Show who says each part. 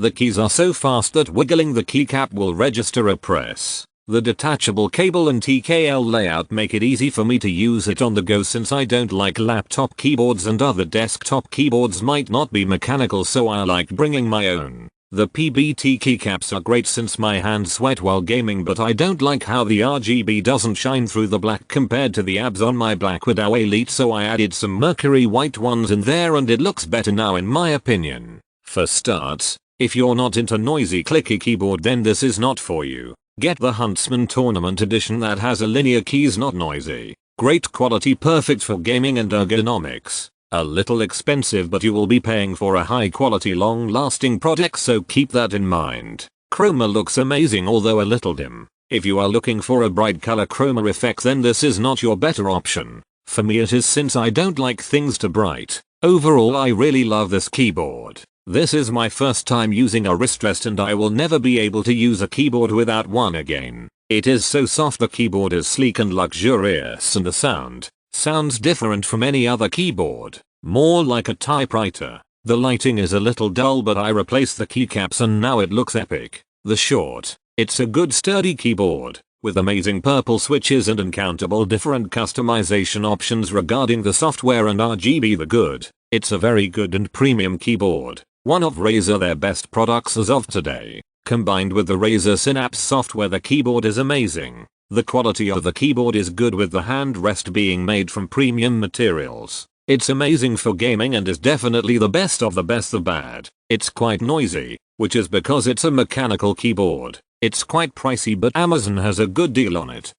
Speaker 1: The keys are so fast that wiggling the keycap will register a press. The detachable cable and TKL layout make it easy for me to use it on the go since I don't like laptop keyboards and other desktop keyboards might not be mechanical, so I like bringing my own. The PBT keycaps are great since my hands sweat while gaming, but I don't like how the RGB doesn't shine through the black compared to the abs on my Black Widow Elite, so I added some mercury white ones in there and it looks better now in my opinion. For starts, if you're not into noisy clicky keyboard then this is not for you. Get the Huntsman Tournament Edition that has a linear keys, not noisy. Great quality, perfect for gaming and ergonomics. A little expensive, but you will be paying for a high quality long lasting product, so keep that in mind. Chroma looks amazing although a little dim. If you are looking for a bright color chroma effect then this is not your better option. For me it is since I don't like things too bright. Overall I really love this keyboard. This is my first time using a wrist rest and I will never be able to use a keyboard without one again. It is so soft, the keyboard is sleek and luxurious, and the sounds different from any other keyboard. More like a typewriter. The lighting is a little dull but I replaced the keycaps and now it looks epic. It's a good sturdy keyboard with amazing purple switches and uncountable different customization options regarding the software and RGB. It's a very good and premium keyboard. One of Razer their best products as of today. Combined with the Razer Synapse software, the keyboard is amazing. The quality of the keyboard is good with the hand rest being made from premium materials. It's amazing for gaming and is definitely the best of the best of bad. It's quite noisy, which is because it's a mechanical keyboard. It's quite pricey but Amazon has a good deal on it.